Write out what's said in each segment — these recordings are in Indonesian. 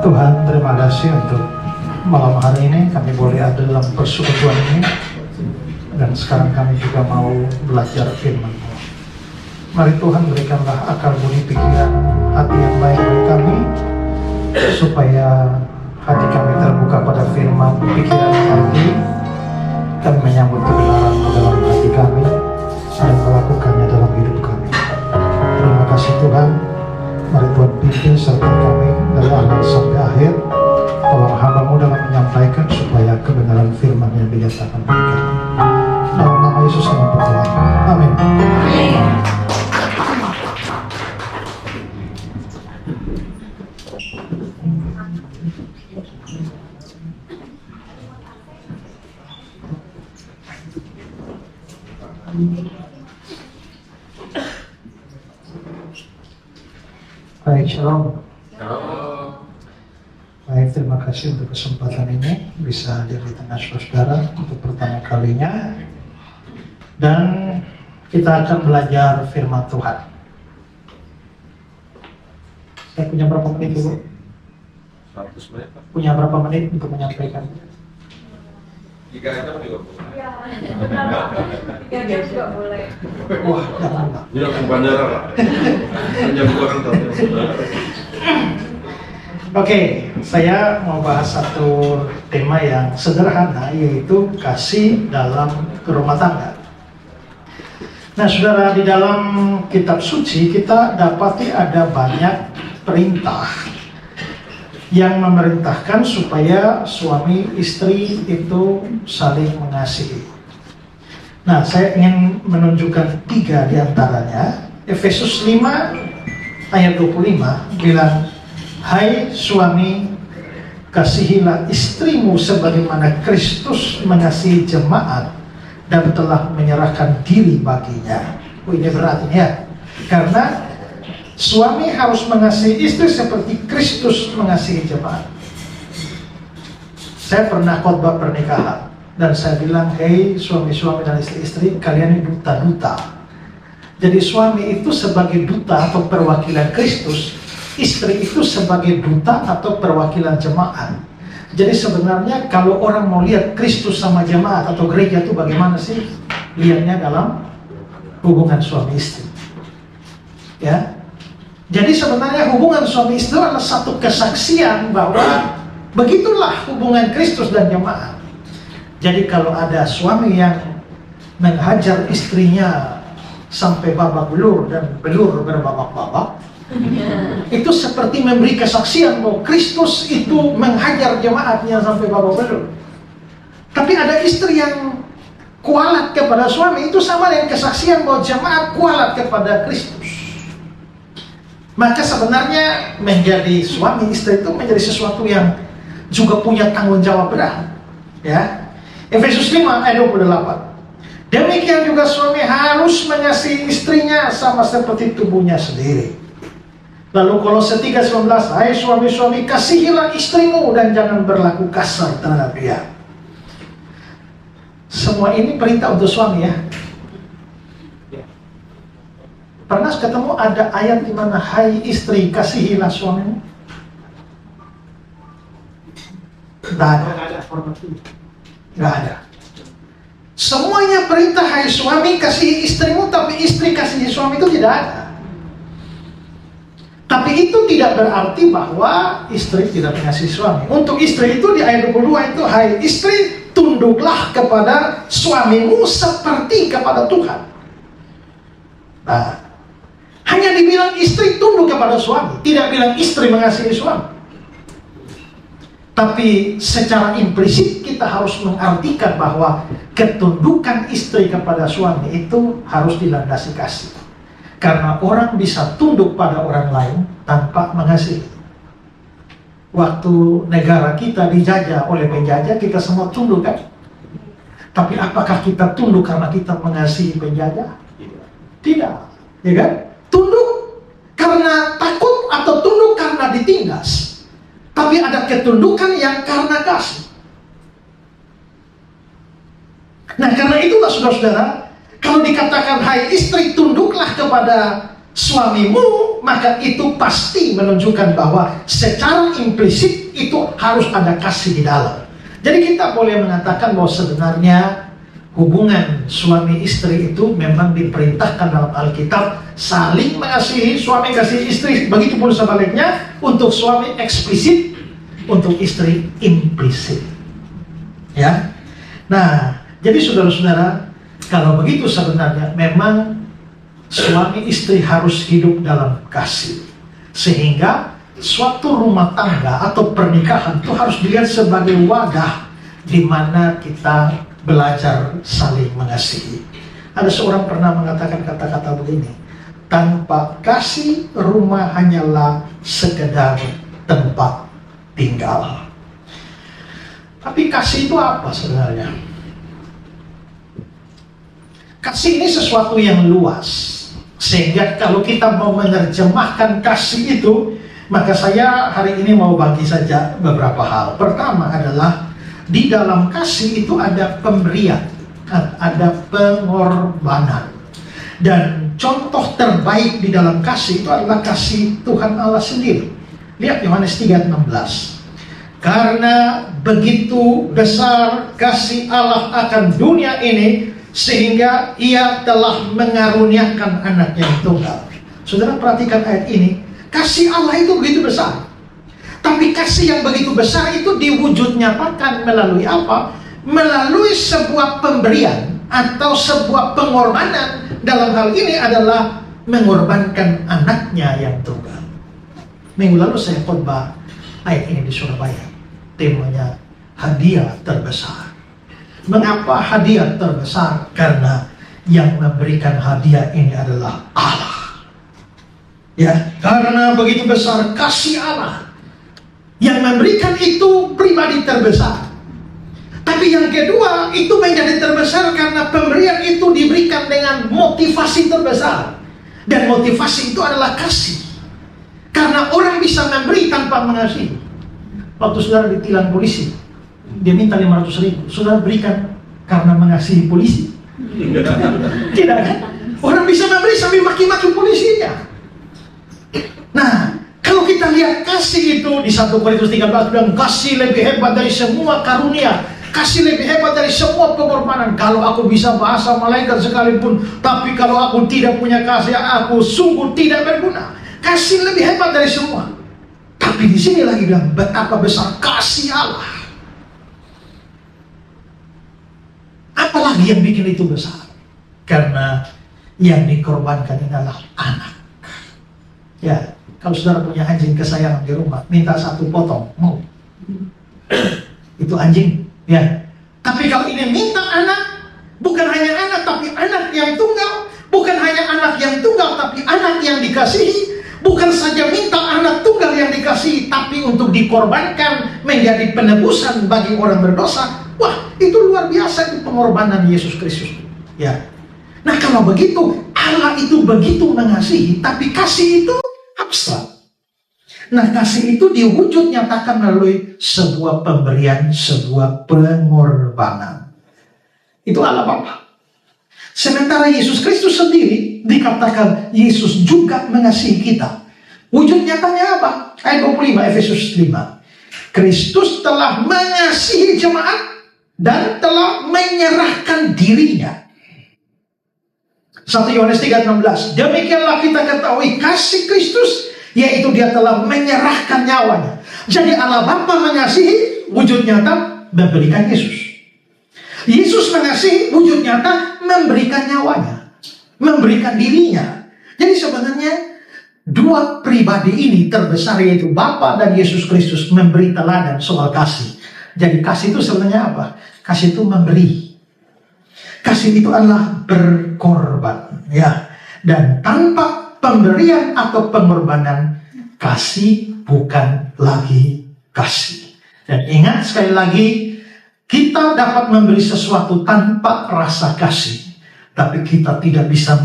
Tuhan, terima kasih untuk malam hari ini kami boleh ada dalam persekutuan ini, dan sekarang kami juga mau belajar firman-Mu. Mari Tuhan, berikanlah akal budi pikiran hati yang baik bagi kami, supaya hati kami terbuka pada firman, pikiran hati, dan menyambut kebenaran-Mu dalam hati kami dan melakukannya dalam hidup kami. Terima kasih Tuhan. Mari Tuhan pimpin serta kami dari awal sampai akhir. Tolong hamba-Mu dalam menyampaikan supaya kebenaran firman yang dinyatakan bagi kami. Dalam nama Yesus kami berdoa. Amin. Baik, shalom. Baik, terima kasih untuk kesempatan ini bisa hadir di tengah saudara untuk pertama kalinya. Dan kita akan belajar firman Tuhan. Saya punya berapa menit dulu? 100 menit, Pak. Punya berapa menit untuk menyampaikan? 3 jam juga boleh. Iya, 3 jam juga boleh. Wah, jangan Pak. Ini langsung bandara, Pak. Jam 2 kan tahu. Oke, saya mau bahas satu tema yang sederhana, yaitu kasih dalam rumah tangga. Nah, saudara, di dalam kitab suci kita dapati ada banyak perintah yang memerintahkan supaya suami istri itu saling mengasihi. Nah, saya ingin menunjukkan 3 di antaranya. Efesus 5 ayat 25 bilang, "Hai suami, kasihilah istrimu sebagaimana Kristus mengasihi jemaat dan telah menyerahkan diri baginya." Oh, ini berat ini ya. Karena suami harus mengasihi istri seperti Kristus mengasihi jemaat. Saya pernah khotbah pernikahan dan saya bilang, "Hei suami-suami dan istri-istri, kalian ini duta-duta." Jadi suami itu sebagai duta atau perwakilan Kristus, istri itu sebagai duta atau perwakilan jemaat. Jadi sebenarnya kalau orang mau lihat Kristus sama jemaat atau gereja itu bagaimana sih? Lihatnya dalam hubungan suami istri. Ya. Jadi sebenarnya hubungan suami istri adalah satu kesaksian bahwa begitulah hubungan Kristus dan jemaat. Jadi kalau ada suami yang menghajar istrinya sampai babak belur dan belur berbabak-babak, itu seperti memberi kesaksian bahwa Kristus itu menghajar jemaatnya sampai babak belur. Tapi ada istri yang kualat kepada suami, itu sama dengan kesaksian bahwa jemaat kualat kepada Kristus. Maka sebenarnya menjadi suami istri itu menjadi sesuatu yang juga punya tanggung jawab berat. Ya. Efesus 5 ayat 28. Demikian juga suami harus mengasihi istrinya sama seperti tubuhnya sendiri. Lalu Kolose 3:19, "Hai suami-suami, kasihilah istrimu dan jangan berlaku kasar terhadap dia." Semua ini perintah untuk suami ya. Pernah ketemu ada ayat di mana "Hai istri, kasihilah suamimu"? Tidak ada. Tidak ada. Semuanya perintah "Hai suami, kasihi istrimu", tapi istri kasihi suami itu tidak ada. Tapi itu tidak berarti bahwa istri tidak mengasihi suami. Untuk istri itu di ayat 22 itu, "Hai istri, tunduklah kepada suamimu seperti kepada Tuhan." Nah, hanya dibilang istri tunduk kepada suami, tidak bilang istri mengasihi suami. Tapi secara implisit kita harus mengartikan bahwa ketundukan istri kepada suami itu harus dilandasi kasih. Karena orang bisa tunduk pada orang lain tanpa mengasihi. Waktu negara kita dijajah oleh penjajah, kita semua tunduk kan? Tapi apakah kita tunduk karena kita mengasihi penjajah? Tidak, ya kan? Tunduk karena takut atau tunduk karena ditindas. Tapi ada ketundukan yang karena kasih. Nah, karena itulah saudara-saudara, kalau dikatakan "Hai istri, tunduklah kepada suamimu, maka itu pasti menunjukkan bahwa secara implisit itu harus ada kasih di dalam. Jadi kita boleh mengatakan bahwa sebenarnya hubungan suami istri itu memang diperintahkan dalam Alkitab saling mengasihi, suami kasih istri, begitu pun sebaliknya, untuk suami eksplisit, untuk istri implisit. Ya. Nah, jadi saudara-saudara, kalau begitu sebenarnya memang suami istri harus hidup dalam kasih, sehingga suatu rumah tangga atau pernikahan itu harus dilihat sebagai wadah di mana kita belajar saling mengasihi. Ada seorang pernah mengatakan kata-kata begini, tanpa kasih rumah hanyalah sekedar tempat tinggal. Tapi kasih itu apa sebenarnya? Kasih ini sesuatu yang luas, sehingga kalau kita mau menerjemahkan kasih itu, maka saya hari ini mau bagi saja beberapa hal. Pertama adalah di dalam kasih itu ada pemberian, ada pengorbanan. Dan contoh terbaik di dalam kasih itu adalah kasih Tuhan Allah sendiri. Lihat Yohanes 3:16. Karena begitu besar kasih Allah akan dunia ini, sehingga ia telah mengaruniakan anaknya yang tunggal. Saudara perhatikan ayat ini. Kasih Allah itu begitu besar. Tapi kasih yang begitu besar itu diwujud nyatakan melalui apa? Melalui sebuah pemberian atau sebuah pengorbanan. Dalam hal ini adalah mengorbankan anaknya yang tunggal. Minggu lalu saya khotbah ayat ini di Surabaya. Temanya hadiah terbesar. Mengapa hadiah terbesar? Karena yang memberikan hadiah ini adalah Allah. Ya, karena begitu besar kasih Allah, yang memberikan itu pribadi terbesar. Tapi yang kedua, itu menjadi terbesar karena pemberian itu diberikan dengan motivasi terbesar. Dan motivasi itu adalah kasih. Karena orang bisa memberi tanpa mengasihi. Waktu saudara ditilang polisi, dia minta 500.000, saudara berikan karena mengasihi polisi? Tidak kan? Orang bisa memberi sambil maki-maki polisinya. Nah, kalau kita lihat kasih itu di 1 Korintus 13 bilang kasih lebih hebat dari semua karunia, kasih lebih hebat dari semua pengorbanan. Kalau aku bisa bahasa malaikat sekalipun, tapi kalau aku tidak punya kasih, aku sungguh tidak berguna. Kasih lebih hebat dari semua. Tapi di sini lagi bilang betapa besar kasih Allah. Apalagi yang bikin itu besar? Karena yang dikorbankan adalah anak. Ya, kalau saudara punya anjing kesayangan di rumah, minta 1 potong, mau? Itu anjing, ya. Tapi kalau ini minta anak, bukan hanya anak, tapi anak yang tunggal. Bukan hanya anak yang tunggal, tapi anak yang dikasihi. Bukan saja minta anak tunggal yang dikasihi, tapi untuk dikorbankan menjadi penebusan bagi orang berdosa. Wah, itu luar biasa, itu pengorbanan Yesus Kristus. Ya. Nah, kalau begitu, Allah itu begitu mengasihi, tapi kasih itu abstrak. Nah, kasih itu diwujud nyatakan melalui sebuah pemberian, sebuah pengorbanan. Itu Allah Bapa. Sementara Yesus Kristus sendiri dikatakan Yesus juga mengasihi kita. Wujud nyatanya apa? Ayat 25 Efesus 5. Kristus telah mengasihi jemaat dan telah menyerahkan dirinya. 1 Yohanes 3:16. Demikianlah kita ketahui kasih Kristus, yaitu dia telah menyerahkan nyawanya. Jadi Allah Bapa mengasihi, wujud nyata memberikan Yesus. Yesus mengasihi, wujud nyata memberikan nyawanya, memberikan dirinya. Jadi sebenarnya dua pribadi ini terbesar, yaitu Bapa dan Yesus Kristus, memberi teladan soal kasih. Jadi kasih itu sebenarnya apa? Kasih itu memberi. Kasih itu adalah berkorban, ya. Dan tanpa pemberian atau pengorbanan, kasih bukan lagi kasih. Dan ingat sekali lagi, kita dapat memberi sesuatu tanpa rasa kasih, tapi kita tidak bisa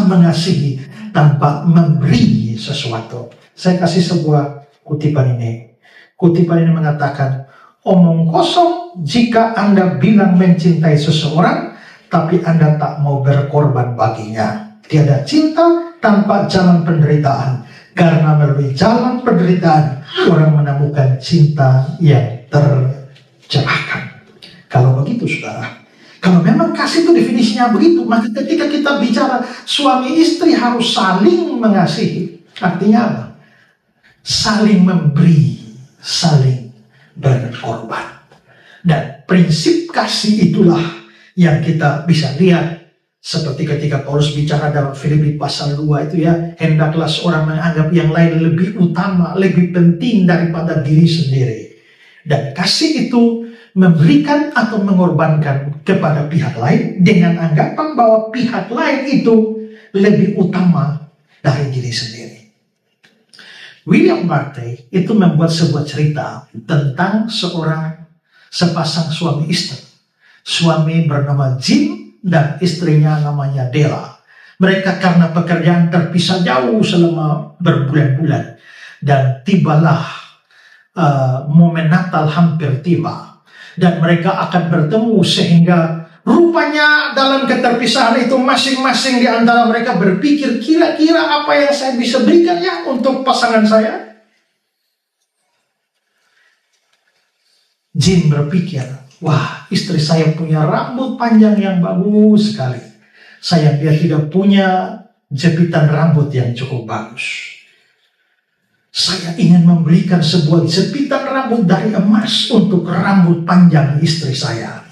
mengasihi tanpa memberi sesuatu. Saya kasih sebuah kutipan ini. Kutipan ini mengatakan, omong kosong jika Anda bilang mencintai seseorang, tapi Anda tak mau berkorban baginya. Tiada cinta tanpa jalan penderitaan. Karena melalui jalan penderitaan, orang menemukan cinta yang tercerahkan. Kalau begitu saudara, kalau memang kasih itu definisinya begitu, maka ketika kita bicara suami istri harus saling mengasihi, artinya apa? Saling memberi, saling berkorban. Dan prinsip kasih itulah yang kita bisa lihat seperti ketika Paulus bicara dalam Filipi pasal 2 itu ya, hendaklah seorang menganggap yang lain lebih utama, lebih penting daripada diri sendiri. Dan kasih itu memberikan atau mengorbankan kepada pihak lain dengan anggapan bahwa pihak lain itu lebih utama dari diri sendiri. William Barclay itu membuat sebuah cerita tentang sepasang suami istri. Suami bernama Jim dan istrinya namanya Della. Mereka karena pekerjaan terpisah jauh selama berbulan-bulan. Dan tibalah momen Natal hampir tiba. Dan mereka akan bertemu sehingga rupanya dalam keterpisahan itu masing-masing di antara mereka berpikir, kira-kira apa yang saya bisa berikan ya untuk pasangan saya? Jim berpikir, wah, istri saya punya rambut panjang yang bagus sekali. Sayang dia tidak punya jepitan rambut yang cukup bagus. Saya ingin membelikan sebuah jepitan rambut dari emas untuk rambut panjang istri saya.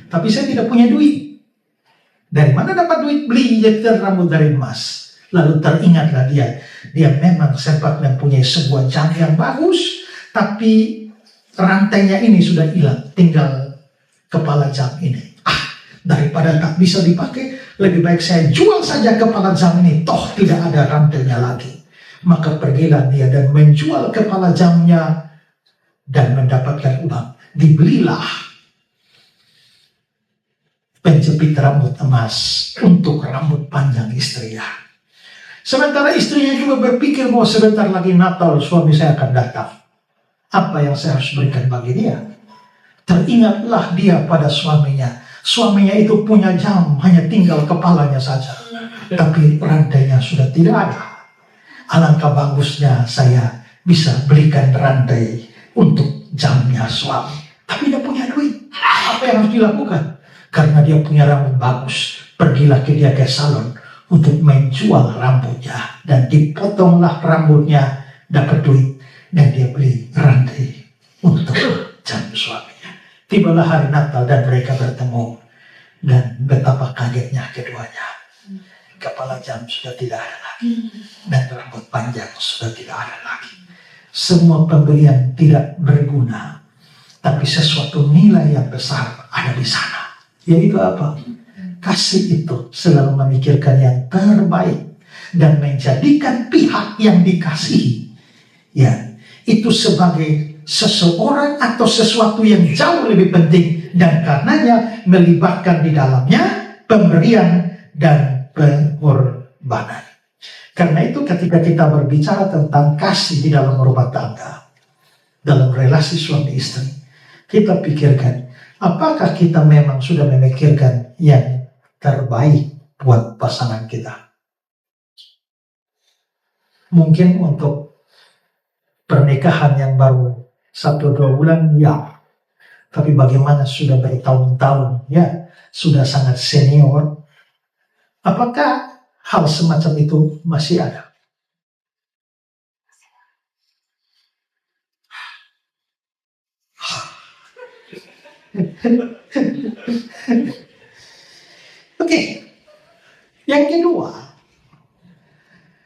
Tapi saya tidak punya duit. Dari mana dapat duit beli jepitan rambut dari emas? Lalu teringatlah dia memang sempat mempunyai sebuah jam yang bagus, tapi rantainya ini sudah hilang, tinggal kepala jam ini. Daripada tak bisa dipakai, lebih baik saya jual saja kepala jam ini, toh tidak ada rantainya lagi. Maka pergilah dia dan menjual kepala jamnya dan mendapatkan uang. Dibelilah penjepit rambut emas untuk rambut panjang istrinya. Sementara istrinya juga berpikir bahwa sebentar lagi Natal suami saya akan datang. Apa yang saya harus berikan bagi dia? Teringatlah dia pada suaminya. Suaminya itu punya jam, hanya tinggal kepalanya saja. Tapi rantainya sudah tidak ada. Alangkah bagusnya saya bisa belikan rantai untuk jamnya suami. Tapi dia punya duit. Apa yang harus dilakukan? Karena dia punya rambut bagus, pergilah dia ke salon untuk menjual rambutnya. Dan dipotonglah rambutnya, dapat duit. Dan dia beli rantai untuk jam suaminya. Tibalah hari Natal dan mereka bertemu. Dan betapa kagetnya keduanya. Kepala jam sudah tidak ada lagi. Dan rambut panjang sudah tidak ada lagi. Semua pembelian tidak berguna. Tapi sesuatu nilai yang besar ada di sana. Yaitu apa? Kasih itu selalu memikirkan yang terbaik. Dan menjadikan pihak yang dikasihi. Ya, itu sebagai seseorang atau sesuatu yang jauh lebih penting. Dan karenanya melibatkan di dalamnya pemberian dan pengorbanan. Karena itu ketika kita berbicara tentang kasih di dalam rumah tangga, dalam relasi suami istri, kita pikirkan, apakah kita memang sudah memikirkan yang terbaik buat pasangan kita? Mungkin untuk pernikahan yang baru 1-2 bulan, ya. Tapi bagaimana sudah bertahun-tahun, ya, sudah sangat senior, apakah hal semacam itu masih ada? Oke. Yang kedua,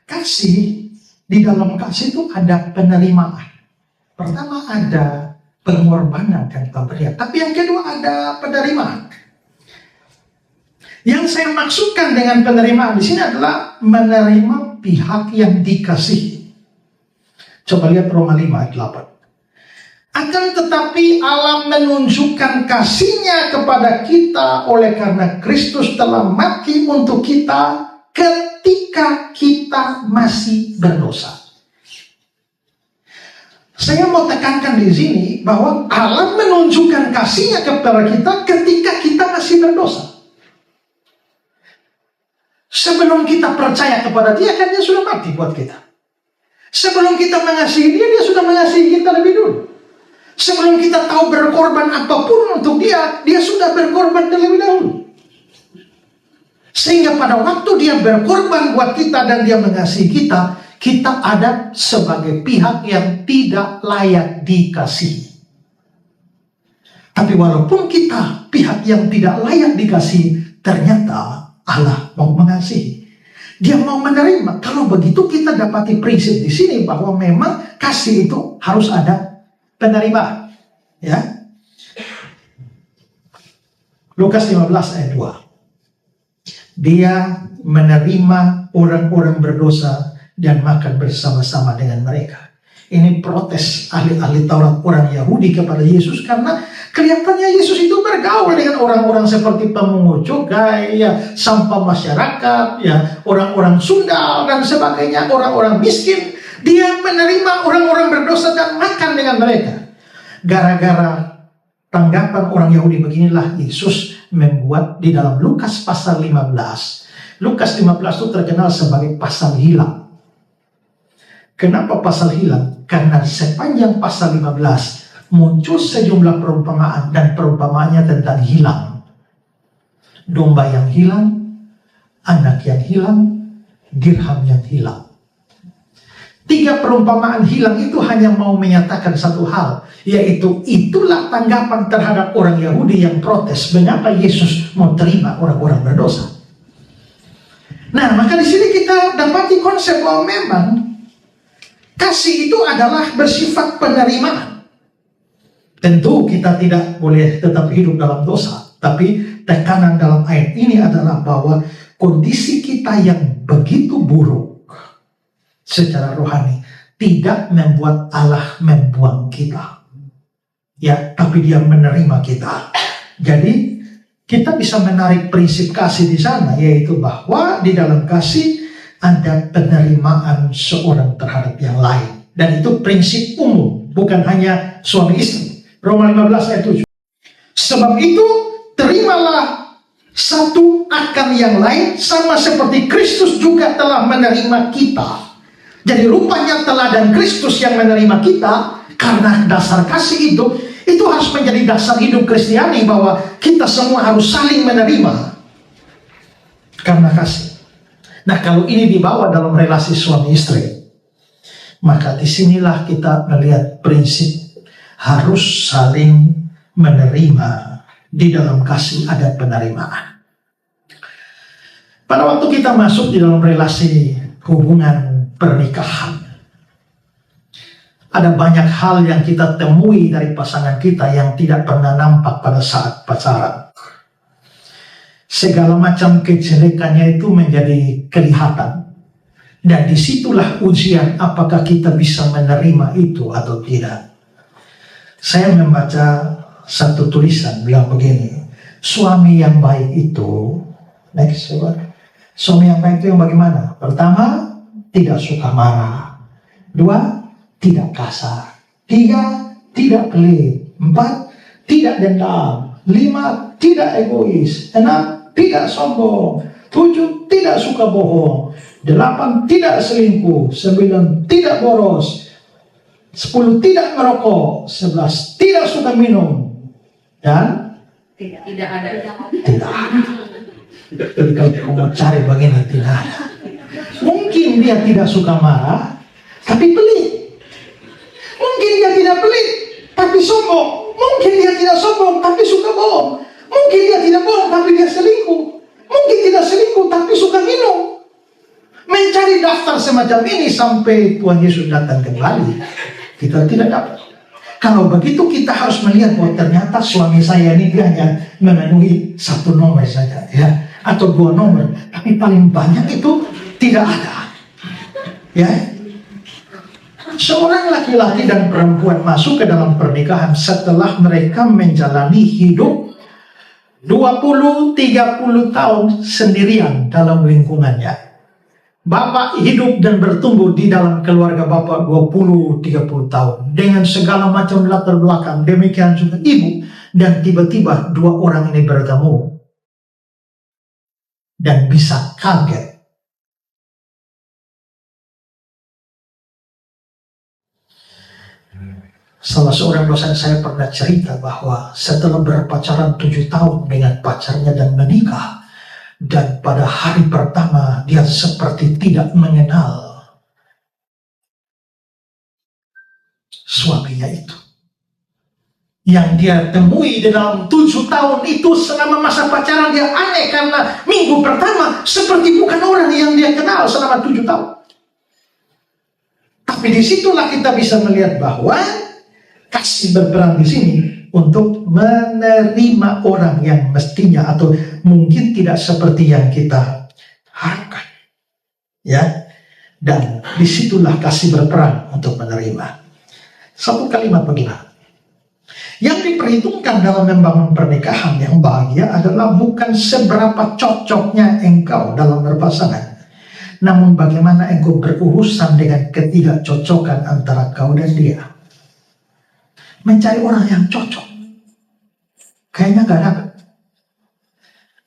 kasih, di dalam kasih itu ada penerimaan. Pertama ada pengorbanan dan pemberian. Tapi yang kedua ada penerimaan. Yang saya maksudkan dengan penerimaan di sini adalah menerima pihak yang dikasihi. Coba lihat Roma 5 ayat 8. Akan tetapi Allah menunjukkan kasih-Nya kepada kita oleh karena Kristus telah mati untuk kita ketika kita masih berdosa. Saya mau tekankan di sini bahwa Allah menunjukkan kasih-Nya kepada kita ketika kita masih berdosa. Sebelum kita percaya kepada dia, kan dia sudah mati buat kita. Sebelum kita mengasihi dia, dia sudah mengasihi kita lebih dulu. Sebelum kita tahu berkorban apapun untuk dia, dia sudah berkorban terlebih dahulu. Sehingga pada waktu dia berkorban buat kita dan dia mengasihi kita, kita ada sebagai pihak yang tidak layak dikasihi. Tapi walaupun kita pihak yang tidak layak dikasihi, ternyata Allah mau mengasihi. Dia mau menerima. Kalau begitu kita dapati prinsip di sini bahwa memang kasih itu harus ada penerima. Ya. Lukas 15 ayat 2. Dia menerima orang-orang berdosa dan makan bersama-sama dengan mereka. Ini protes ahli-ahli Taurat orang Yahudi kepada Yesus karena kelihatannya Yesus itu bergaul dengan orang-orang seperti pemungut cukai, ya, sampah masyarakat, ya, orang-orang sundal dan sebagainya, orang-orang miskin. Dia menerima orang-orang berdosa dan makan dengan mereka. Gara-gara tanggapan orang Yahudi beginilah Yesus membuat di dalam Lukas pasal 15. Lukas 15 itu terkenal sebagai pasal hilang. Kenapa pasal hilang? Karena sepanjang pasal 15 muncul sejumlah perumpamaan dan perumpamaannya tentang hilang. Domba yang hilang, anak yang hilang, dirham yang hilang. 3 perumpamaan hilang itu hanya mau menyatakan satu hal, yaitu itulah tanggapan terhadap orang Yahudi yang protes. Mengapa Yesus mau terima orang-orang berdosa? Nah, maka di sini kita dapati konsep bahwa memang kasih itu adalah bersifat penerimaan. Tentu kita tidak boleh tetap hidup dalam dosa. Tapi tekanan dalam ayat ini adalah bahwa kondisi kita yang begitu buruk secara rohani tidak membuat Allah membuang kita. Ya, tapi dia menerima kita. Jadi kita bisa menarik prinsip kasih di sana, yaitu bahwa di dalam kasih ada penerimaan seorang terhadap yang lain. Dan itu prinsip umum, bukan hanya suami istri. Roma 15 ayat 7. Sebab itu, terimalah satu akan yang lain, sama seperti Kristus juga telah menerima kita. Jadi rupanya teladan Kristus yang menerima kita, karena dasar kasih itu harus menjadi dasar hidup Kristiani, bahwa kita semua harus saling menerima karena kasih. Nah, kalau ini dibawa dalam relasi suami istri, maka disinilah kita melihat prinsip harus saling menerima. Di dalam kasih ada penerimaan. Pada waktu kita masuk di dalam relasi hubungan pernikahan, ada banyak hal yang kita temui dari pasangan kita yang tidak pernah nampak pada saat pacaran. Segala macam kejelekannya itu menjadi kelihatan. Dan disitulah ujian apakah kita bisa menerima itu atau tidak. Saya membaca satu tulisan bilang begini, suami yang baik itu, next, suami yang baik itu yang bagaimana? Pertama, tidak suka marah. 2, tidak kasar. 3, tidak pelit. 4, tidak dendam. 5, tidak egois. 6, tidak sombong. 7, tidak suka bohong. 8, tidak selingkuh. 9, tidak boros. 10, tidak merokok. 11, tidak suka minum. Dan tidak ada. tidak ada. Jadi kalau kamu mau cari begini, tidak ada. Mungkin dia tidak suka marah, tapi pelit. Mungkin dia tidak pelit, tapi sombong. Mungkin dia tidak sombong, tapi suka bohong. Mungkin dia tidak bohong, tapi dia selingkuh. Mungkin tidak selingkuh, tapi suka minum. Mencari daftar semacam ini sampai Tuhan Yesus datang kembali, kita tidak dapat. Kalau begitu kita harus melihat bahwa ternyata suami saya ini dia hanya memenuhi 1 nomor saja, ya, atau 2 nomor, tapi paling banyak itu tidak ada. Ya, seorang laki-laki dan perempuan masuk ke dalam pernikahan setelah mereka menjalani hidup 20-30 tahun sendirian dalam lingkungannya. Bapak hidup dan bertumbuh di dalam keluarga Bapak 20-30 tahun dengan segala macam latar belakang. Demikian juga ibu. Dan tiba-tiba 2 orang ini bertemu. dan bisa kaget. Salah seorang dosen saya pernah cerita bahwa setelah berpacaran 7 tahun dengan pacarnya dan menikah, dan pada hari pertama dia seperti tidak mengenal suaminya itu. Yang dia temui di dalam 7 tahun itu selama masa pacaran, dia aneh karena minggu pertama seperti bukan orang yang dia kenal selama 7 tahun. Tapi disitulah kita bisa melihat bahwa kasih berperan di sini untuk menerima orang yang mestinya atau mungkin tidak seperti yang kita harapkan, ya. Dan disitulah kasih berperan untuk menerima. Satu kalimat begini: yang diperhitungkan dalam membangun pernikahan yang bahagia adalah bukan seberapa cocoknya engkau dalam berpasangan, namun bagaimana engkau berurusan dengan ketidakcocokan antara kau dan dia. Mencari orang yang cocok kayaknya gak dapat.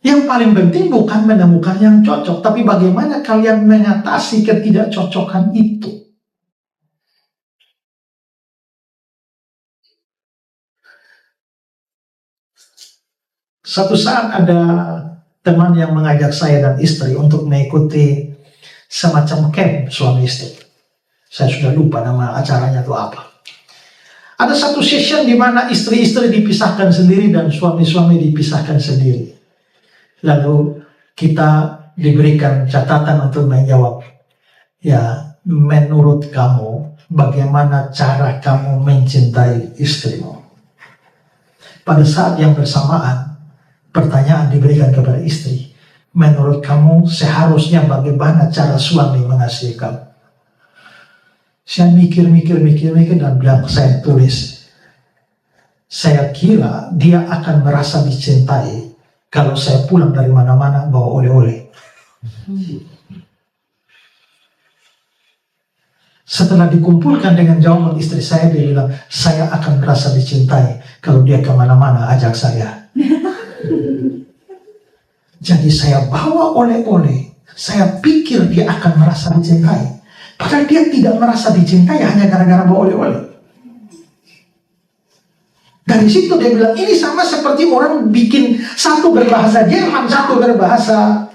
Yang paling penting bukan menemukan yang cocok, tapi bagaimana kalian mengatasi ketidakcocokan itu. Suatu saat ada teman yang mengajak saya dan istri untuk mengikuti semacam camp suami istri. Saya sudah lupa nama acaranya itu apa. Ada satu session di mana istri-istri dipisahkan sendiri dan suami-suami dipisahkan sendiri. Lalu kita diberikan catatan untuk menjawab, ya, menurut kamu bagaimana cara kamu mencintai istrimu? Pada saat yang bersamaan, pertanyaan diberikan kepada istri, menurut kamu seharusnya bagaimana cara suami mengasihi kamu? Saya mikir dan bilang, saya tulis, saya kira dia akan merasa dicintai kalau saya pulang dari mana-mana bawa oleh-oleh. Setelah dikumpulkan dengan jawaban istri saya, dia bilang, saya akan merasa dicintai kalau dia kemana-mana ajak saya. Jadi saya bawa oleh-oleh, saya pikir dia akan merasa dicintai. Padahal dia tidak merasa dicintai hanya gara-gara bawa oleh-oleh. Dari situ dia bilang, ini sama seperti orang bikin satu berbahasa Jerman, satu berbahasa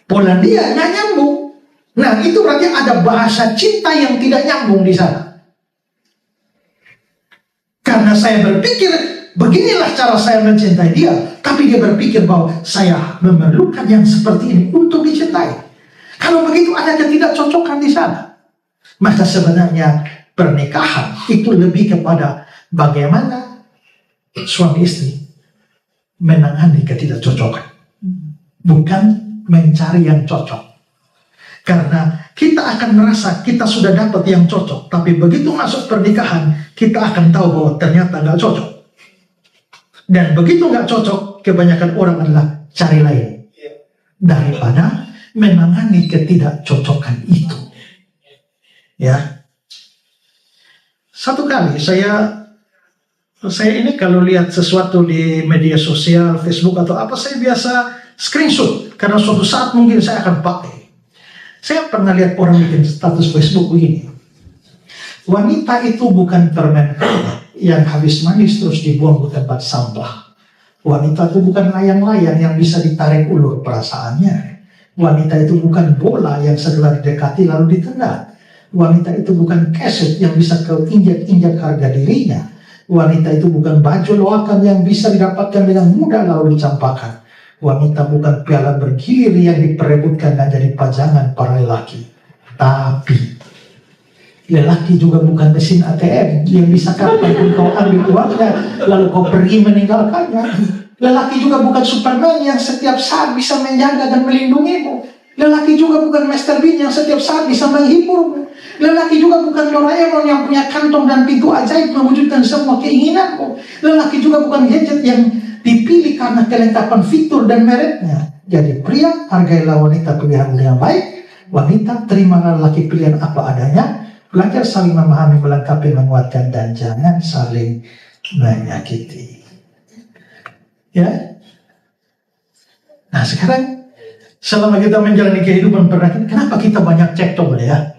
Polandia, nggak nyambung. Nah, itu berarti ada bahasa cinta yang tidak nyambung di sana. Karena saya berpikir, beginilah cara saya mencintai dia, tapi dia berpikir bahwa saya memerlukan yang seperti ini untuk dicintai. Kalau begitu ada ketidakcocokan di sana. Maka sebenarnya pernikahan itu lebih kepada bagaimana suami istri menangani ketidakcocokan, bukan mencari yang cocok. Karena kita akan merasa kita sudah dapat yang cocok, tapi begitu masuk pernikahan kita akan tahu bahwa ternyata nggak cocok. Dan begitu nggak cocok, kebanyakan orang adalah cari lain daripada menangani ketidakcocokan itu. Ya, satu kali saya ini kalau lihat sesuatu di media sosial, Facebook atau apa, saya biasa screenshot karena suatu saat mungkin saya akan pakai. Saya pernah lihat orang bikin status Facebook begini: wanita itu bukan permen yang habis manis terus dibuang ke tempat sampah. Wanita itu bukan layang-layang yang bisa ditarik ulur perasaannya. Wanita itu bukan bola yang setelah didekati lalu ditendang. Wanita itu bukan keset yang bisa kau injak-injak harga dirinya. Wanita itu bukan baju loakan yang bisa didapatkan dengan mudah lalu dicampakkan. Wanita bukan piala bergilir yang diperebutkan dan jadi pajangan para lelaki. Tapi lelaki juga bukan mesin ATM yang bisa kapanpun kau ambil uangnya lalu kau pergi meninggalkannya. Lelaki juga bukan Superman yang setiap saat bisa menjaga dan melindungimu. Lelaki juga bukan Mr. Bean yang setiap saat bisa menghiburmu. Lelaki juga bukan Doraemon yang punya kantong dan pintu ajaib mewujudkan semua keinginanmu. Lelaki juga bukan gadget yang dipilih karena kelengkapan fitur dan mereknya. Jadi pria, hargailah wanita pilihan yang baik. Wanita, terimalah lelaki pilihan apa adanya. Belajar saling memahami, melengkapi, menguatkan, dan jangan saling menyakiti. Ya. Nah sekarang Selama kita menjalani kehidupan pernikahan, kenapa kita banyak cekcok ya?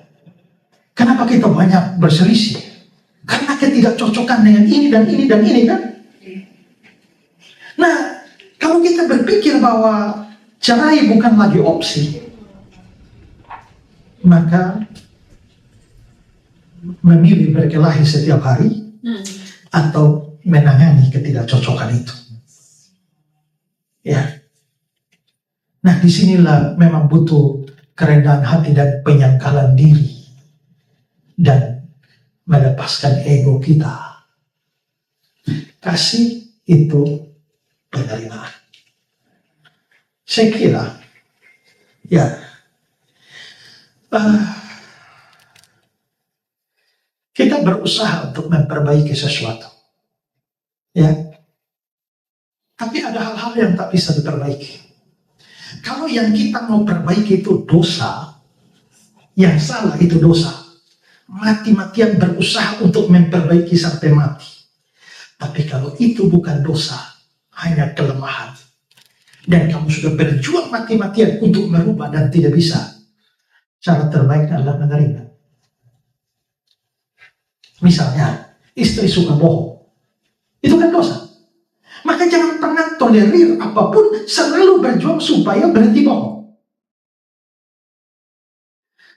Kenapa kita banyak berselisih? Karena ketidakcocokan dengan ini dan ini dan ini kan? Nah, kalau kita berpikir bahwa cerai bukan lagi opsi, maka memilih berkelahi setiap hari atau menangani ketidakcocokan itu. Ya. Nah, disinilah memang butuh kerendahan hati dan penyangkalan diri dan melepaskan ego kita. Kasih itu penerimaan. Saya kira, ya, kita berusaha untuk memperbaiki sesuatu, ya. Tapi ada hal-hal yang tak bisa diperbaiki. Kalau yang kita mau perbaiki itu dosa, yang salah itu dosa, mati-matian berusaha untuk memperbaiki sampai mati. Tapi kalau itu bukan dosa, hanya kelemahan, dan kamu sudah berjuang mati-matian untuk merubah dan tidak bisa, cara terbaik adalah menerima. Misalnya, istri suka bohong, itu kan dosa. Maka jangan pernah tolerir apapun, selalu berjuang supaya berhenti bohong.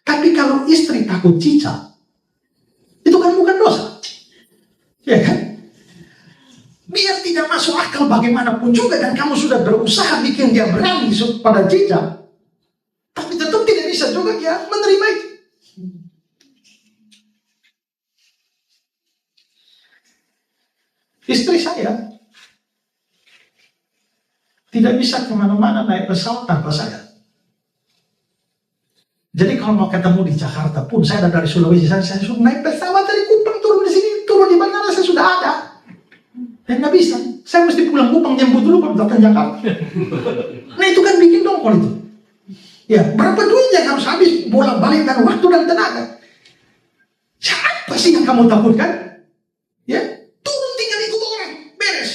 Tapi kalau istri takut cica, itu kan bukan dosa. Ya kan? Biar tidak masuk akal bagaimanapun juga, dan kamu sudah berusaha bikin dia berani pada cica, tapi tetap tidak bisa juga dia menerima itu. Istri saya tidak bisa kemana-mana naik pesawat tanpa saya. Jadi kalau mau ketemu di Jakarta pun, saya dari Sulawesi, saya sudah naik pesawat dari Kupang, turun di sini, turun di bandara, saya sudah ada. Dan nggak bisa, saya mesti pulang Kupang, jemput dulu baru datang Jakarta. Nah itu kan bikin dongkol itu. Ya, berapa duit yang harus habis, bolak-balik dan waktu dan tenaga. Siapa sih yang kamu takutkan? Ya, turun tinggal ikut orang, beres.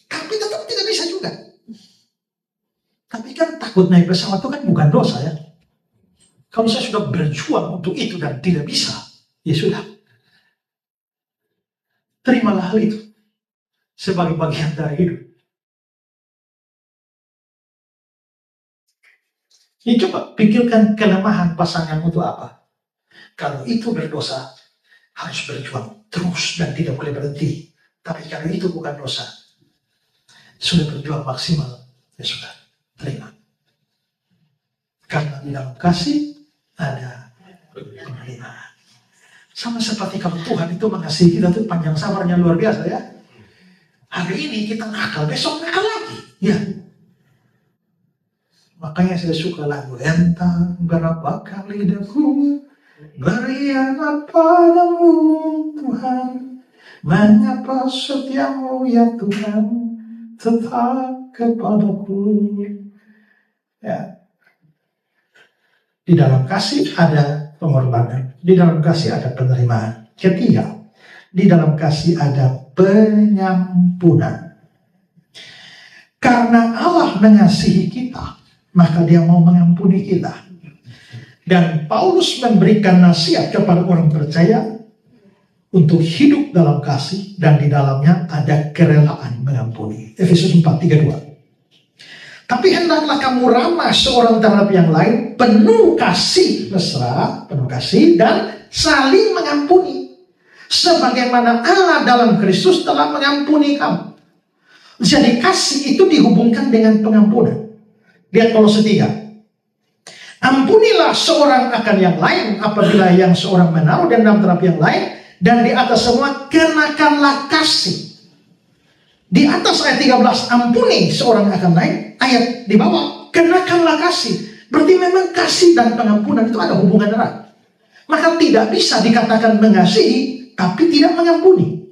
Tapi tetap tidak bisa juga. Tapi kan takut naik pesawat itu kan bukan dosa ya. Kalau saya sudah berjuang untuk itu dan tidak bisa, ya sudah. Terimalah hal itu sebagai bagian dari hidup. Ya, coba pikirkan kelemahan pasanganmu itu apa. Kalau itu berdosa, harus berjuang terus dan tidak boleh berhenti. Tapi kalau itu bukan dosa, sudah berjuang maksimal, ya sudah. Terima. Karena di dalam kasih ada penerimaan. Sama seperti kalau Tuhan itu mengasihi kita, itu panjang sabarnya luar biasa ya. Hari ini kita nakal, besok nakal lagi. Ya. Makanya saya suka lagu, entah berapa kali daku berialah padamu Tuhan, mengapa setiamu ya Tuhan tetap kepadaku. Ya. Di dalam kasih ada pengorbanan, di dalam kasih ada penerimaan. Ketiga, di dalam kasih ada penyampunan. Karena Allah mengasihi kita, maka Dia mau mengampuni kita. Dan Paulus memberikan nasihat kepada orang percaya untuk hidup dalam kasih, dan di dalamnya ada kerelaan mengampuni. Efesus 4:32. Tapi hendaklah kamu ramah seorang terhadap yang lain, penuh kasih mesra, penuh kasih dan saling mengampuni, sebagaimana Allah dalam Kristus telah mengampuni kamu. Jadi kasih itu dihubungkan dengan pengampunan. Lihat Kolose 3. Ampunilah seorang akan yang lain apabila yang seorang menaruh dendam terhadap yang lain, dan di atas semua kenakanlah kasih. Di atas ayat 13, ampuni seorang akan lain. Ayat di bawah, kenakanlah kasih. Berarti memang kasih dan pengampunan itu ada hubungan erat. Maka tidak bisa dikatakan mengasihi tapi tidak mengampuni.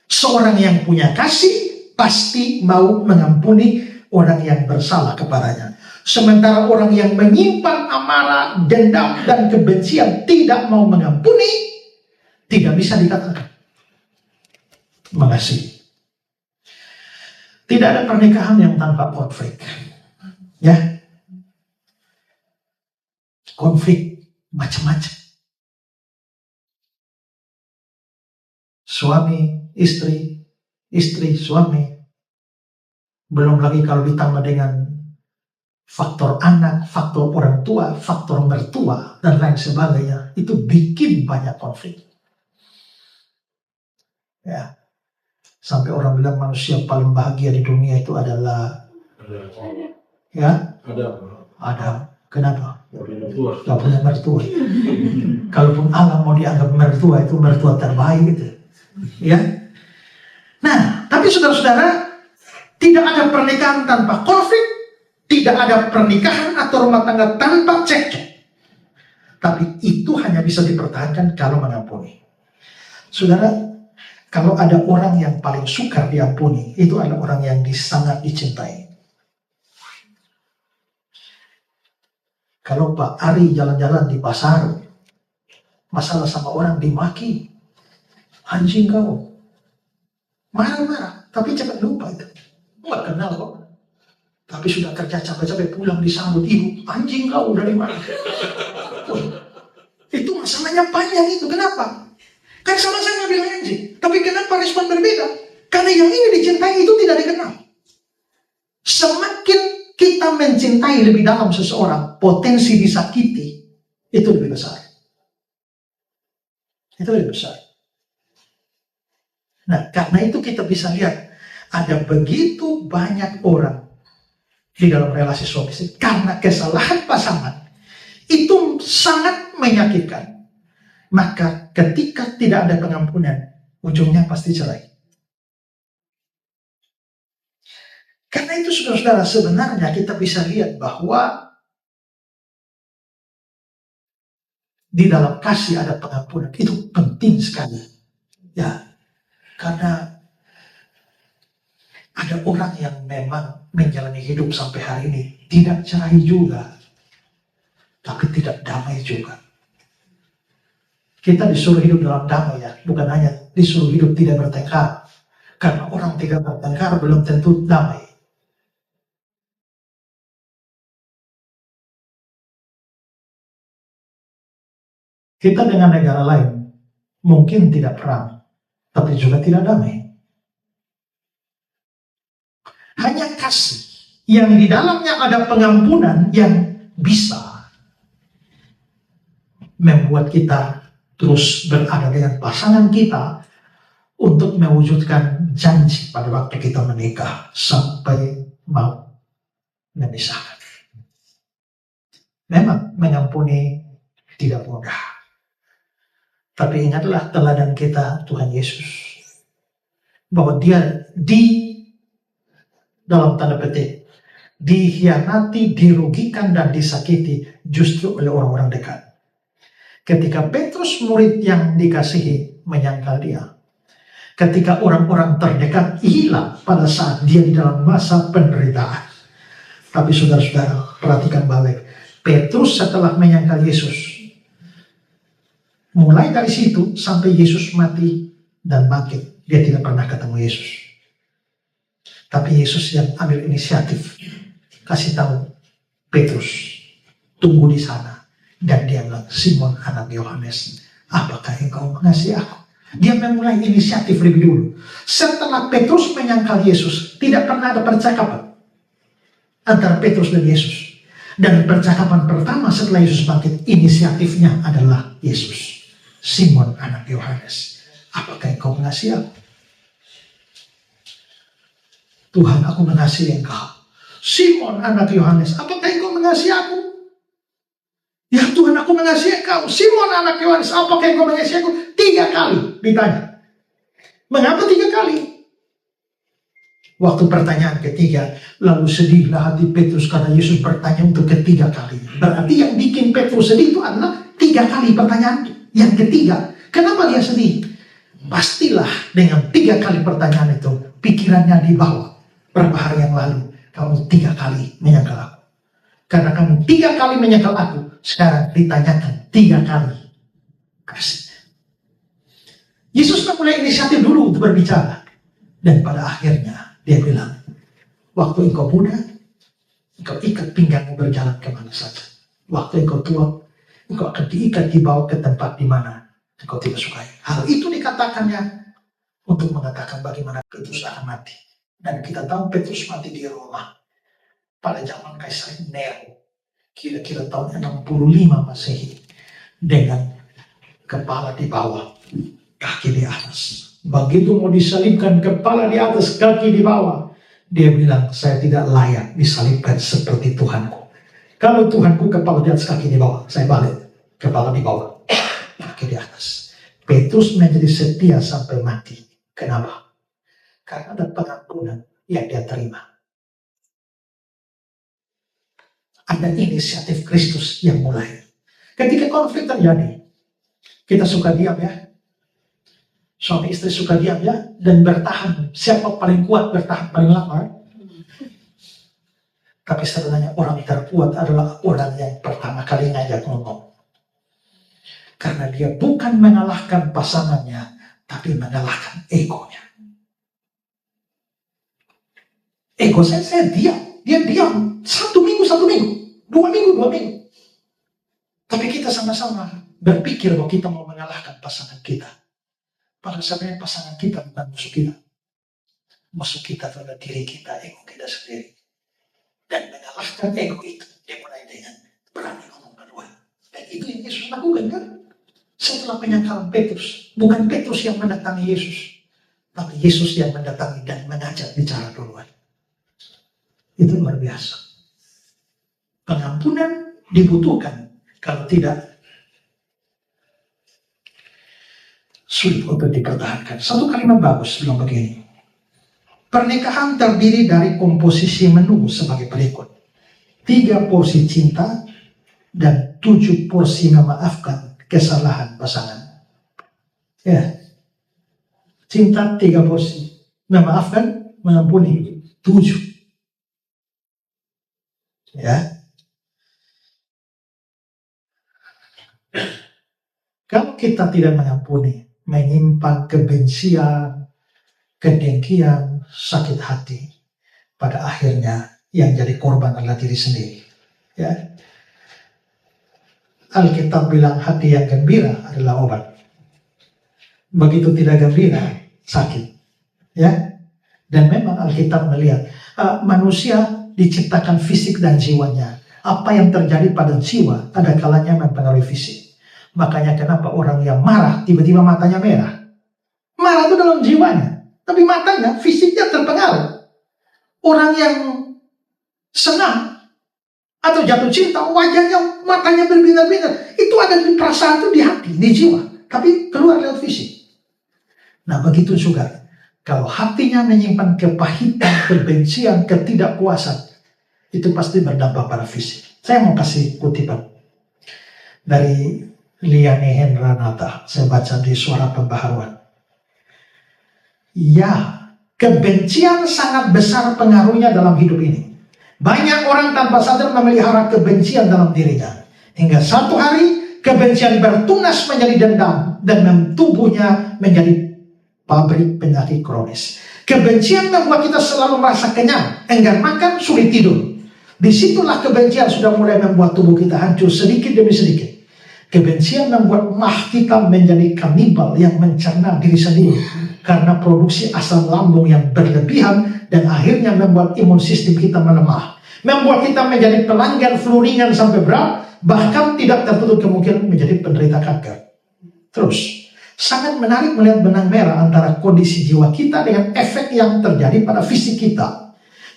Seorang yang punya kasih pasti mau mengampuni orang yang bersalah kepadanya. Sementara orang yang menyimpan amarah, dendam dan kebencian tidak mau mengampuni, tidak bisa dikatakan mengasihi. Tidak ada pernikahan yang tanpa konflik. Ya. konflik macam-macam. Suami, istri, suami. Belum lagi kalau ditambah dengan faktor anak, faktor orang tua, faktor mertua, dan lain sebagainya. Itu bikin banyak konflik. Ya. Sampai orang bilang manusia paling bahagia di dunia itu adalah Adam. Kenapa? Gak punya mertua. Kalaupun Allah mau dianggap mertua, itu mertua terbaik gitu. Ya. Nah, tapi saudara-saudara, tidak ada pernikahan tanpa konflik, tidak ada pernikahan atau rumah tangga tanpa cekcok. Tapi itu hanya bisa dipertahankan kalau mengampuni. Saudara, kalau ada orang yang paling sukar diampuni, itu adalah orang yang sangat dicintai. Kalau Pak Ari jalan-jalan di pasar, masalah sama orang dimaki, anjing kau, marah-marah, tapi cepat lupa itu. Nggak kenal kok. Tapi sudah kerja capek-capek pulang disambut ibu, anjing kau dari mana? Itu masalahnya panjang itu. Kenapa? Kan sama-sama bilang anjing. Tapi kenapa respon berbeda? Karena yang ini dicintai itu tidak dikenal. Semakin kita mencintai lebih dalam seseorang, potensi disakiti itu lebih besar. Itu lebih besar. Nah, karena itu kita bisa lihat ada begitu banyak orang di dalam relasi suami istri karena kesalahan pasangan itu sangat menyakitkan. Maka ketika tidak ada pengampunan, ujungnya pasti cerai. Karena itu saudara-saudara, sebenarnya kita bisa lihat bahwa di dalam kasih ada pengampunan. Itu penting sekali. Ya, karena ada orang yang memang menjalani hidup sampai hari ini tidak cerai juga, tapi tidak damai juga. Kita disuruh hidup dalam damai ya, bukan hanya disuruh hidup tidak bertengkar. Karena orang tidak bertengkar belum tentu damai. Kita dengan negara lain mungkin tidak perang, tapi juga tidak damai. Hanya kasih yang di dalamnya ada pengampunan yang bisa membuat kita terus berada dengan pasangan kita untuk mewujudkan janji pada waktu kita menikah sampai mau memisahkan. Memang mengampuni tidak mudah. Tapi ingatlah teladan kita Tuhan Yesus, bahwa dia dalam tanda petik dikhianati, dirugikan dan disakiti justru oleh orang-orang dekat. Ketika Petrus murid yang dikasihi menyangkal dia, ketika orang-orang terdekat hilang pada saat dia di dalam masa penderitaan. Tapi saudara-saudara, perhatikan balik, Petrus setelah menyangkal Yesus, mulai dari situ sampai Yesus mati dan bangkit, dia tidak pernah ketemu Yesus. Tapi Yesus yang ambil inisiatif, kasih tahu Petrus, tunggu di sana. Dan dia bilang, Simon anak Yohanes, apakah engkau mengasihi aku? Dia memulai inisiatif lebih dulu. Setelah Petrus menyangkal Yesus, tidak pernah ada percakapan antara Petrus dan Yesus. Dan percakapan pertama setelah Yesus bangkit, inisiatifnya adalah Yesus. Simon anak Yohanes, apakah engkau mengasihi aku? Tuhan, aku mengasihi engkau. Simon anak Yohanes, apakah engkau mengasihi aku? Ya Tuhan, aku mengasihi engkau. Simon anak Yohanes, apakah engkau mengasihi aku? 3 kali ditanya. Mengapa 3 kali? Waktu pertanyaan ketiga, lalu sedihlah hati Petrus karena Yesus bertanya untuk ketiga kali. Berarti yang bikin Petrus sedih itu adalah 3 kali pertanyaan yang ketiga. Kenapa dia sedih? Pastilah dengan 3 kali pertanyaan itu, pikirannya dibawa. Berapa hari yang lalu, kamu 3 kali menyangkal aku. Karena kamu 3 kali menyangkal aku, sekarang ditanyakan 3 kali kasih. Yesus memulai inisiatif dulu untuk berbicara. Dan pada akhirnya, dia bilang, waktu engkau muda, engkau ikat pinggangmu berjalan kemana saja. Waktu engkau tua, engkau akan diikat dibawa ke tempat di mana engkau tidak sukai. Hal itu dikatakannya untuk mengatakan bagaimana Petrus akan mati. Dan kita tahu Petrus mati di Roma pada zaman Kaisar Nero, kira-kira tahun 65 Masehi, dengan kepala di bawah, kaki di atas. Begitu mau disalibkan, kepala di atas, kaki di bawah, dia bilang, saya tidak layak disalibkan seperti Tuhanku. Kalau Tuhanku kepala di atas, kaki di bawah, saya balik, kepala di bawah, kaki di atas. Petrus menjadi setia sampai mati. Kenapa? Karena ada pengampunan yang dia terima. Ada inisiatif Kristus yang mulai. Ketika konflik terjadi, kita suka diam ya. Suami istri suka diam ya. Dan bertahan. Siapa paling kuat bertahan paling lama? Tapi sebenarnya orang terkuat adalah orang yang pertama kali ngajak ngomong. Karena dia bukan mengalahkan pasangannya, tapi mengalahkan egonya. Ego saya diam. Dia diam. 1 minggu, 2 minggu. Tapi kita sama-sama berpikir bahwa kita mau mengalahkan pasangan kita. Padahal sebenarnya pasangan kita bukan musuh kita. Musuh kita adalah diri kita, ego kita sendiri. Dan mengalahkan ego itu, dia mulai dengan berani ngomong kedua. Dan itu yang Yesus lakukan kan? Setelah penyangkalan Petrus, bukan Petrus yang mendatangi Yesus, tapi Yesus yang mendatangi dan mengajak bicara duluan. Itu luar biasa. Pengampunan dibutuhkan, kalau tidak sulit untuk dipertahankan. Satu kalimat bagus bilang begini. Pernikahan terdiri dari komposisi menu sebagai berikut. 3 porsi cinta dan 7 porsi memaafkan kesalahan pasangan. Ya. Cinta 3 porsi. Memaafkan, mengampuni 7. Ya. Kalau kita tidak mengampuni, menyimpan kebencian, kedengkian, sakit hati, pada akhirnya yang jadi korban adalah diri sendiri. Ya. Alkitab bilang hati yang gembira adalah obat. Begitu tidak gembira, sakit. Ya. Dan memang Alkitab melihat manusia diciptakan fisik dan jiwanya. Apa yang terjadi pada jiwa ada kalanya mempengaruhi fisik. Makanya kenapa orang yang marah tiba-tiba matanya merah. Marah itu dalam jiwanya, tapi matanya, fisiknya terpengaruh. Orang yang senang atau jatuh cinta, wajahnya, matanya berbinar-binar. Itu ada di perasaan itu di hati, di jiwa. Tapi keluar lewat fisik. Nah begitu juga. Kalau hatinya menyimpan kepahitan, kebencian, ketidakpuasan, itu pasti berdampak pada fisik. Saya mau kasih kutipan dari Liane Hendranata. Saya baca di Suara Pembaharuan. Ya, kebencian sangat besar pengaruhnya dalam hidup ini. Banyak orang tanpa sadar memelihara kebencian dalam dirinya. Hingga satu hari, kebencian bertunas menjadi dendam dan tubuhnya menjadi pabrik penyakit kronis. Kebencian membuat kita selalu merasa kenyang, enggan makan, sulit tidur. Disitulah kebencian sudah mulai membuat tubuh kita hancur sedikit demi sedikit. Kebencian membuat mah kita menjadi kanibal yang mencerna diri sendiri karena produksi asam lambung yang berlebihan dan akhirnya membuat imun sistem kita melemah. Membuat kita menjadi pelanggan flu ringan sampai berat, bahkan tidak tertutup kemungkinan menjadi penderita kanker. Terus, sangat menarik melihat benang merah antara kondisi jiwa kita dengan efek yang terjadi pada fisik kita.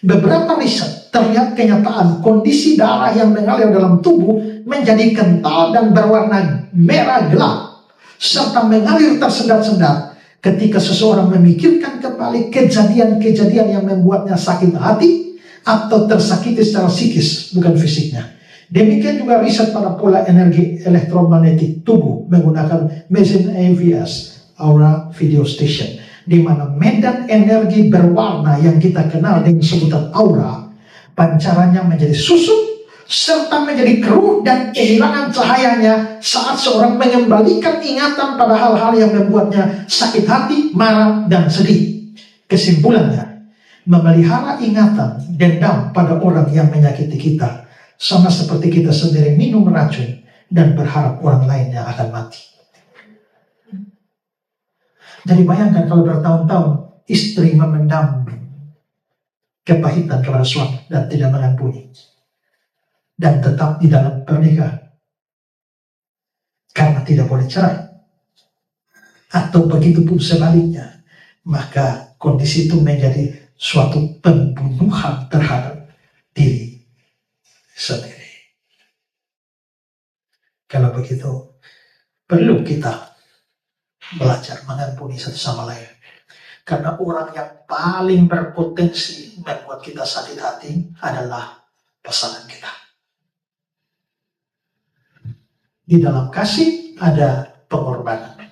Beberapa riset terlihat kenyataan kondisi darah yang mengalir dalam tubuh menjadi kental dan berwarna merah gelap serta mengalir tersendat-sendat ketika seseorang memikirkan kembali kejadian-kejadian yang membuatnya sakit hati atau tersakiti secara psikis, bukan fisiknya. Demikian juga riset pada pola energi elektromagnetik tubuh menggunakan mesin AVS, Aura Video Station, di mana medan energi berwarna yang kita kenal dengan sebutan aura, pancarannya menjadi susut serta menjadi keruh dan kehilangan cahayanya saat seorang mengembalikan ingatan pada hal-hal yang membuatnya sakit hati, marah, dan sedih. Kesimpulannya, memelihara ingatan dendam pada orang yang menyakiti kita sama seperti kita sendiri minum racun dan berharap orang lain yang akan mati. Jadi bayangkan kalau bertahun-tahun istri memendam kepahitan kepada suami dan tidak mengampuni, dan tetap di dalam pernikahan karena tidak boleh cerai, atau begitu pun sebaliknya, maka kondisi itu menjadi suatu pembunuhan terhadap diri sendiri. Kalau begitu, perlu kita belajar mengampuni satu sama lain. Karena orang yang paling berpotensi membuat kita sakit hati adalah pasangan kita. Di dalam kasih ada pengorbanan.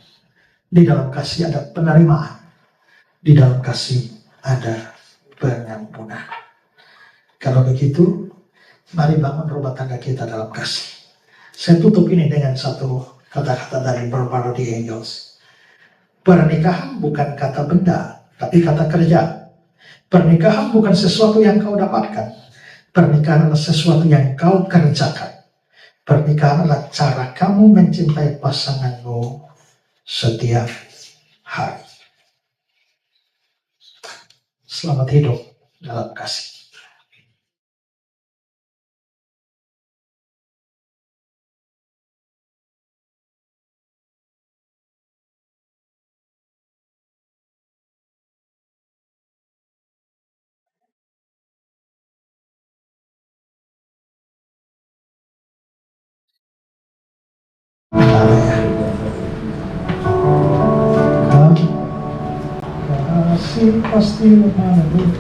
Di dalam kasih ada penerimaan. Di dalam kasih ada pengampunan. Kalau begitu, mari bangun rumah tangga kita dalam kasih. Saya tutup ini dengan satu kata-kata dari Bernard Engels. Pernikahan bukan kata benda, tapi kata kerja. Pernikahan bukan sesuatu yang kau dapatkan. Pernikahan adalah sesuatu yang kau kerjakan. Pernikahan adalah cara kamu mencintai pasanganmu setiap hari. Selamat hidup dalam kasih. Kasih pasti mengalir.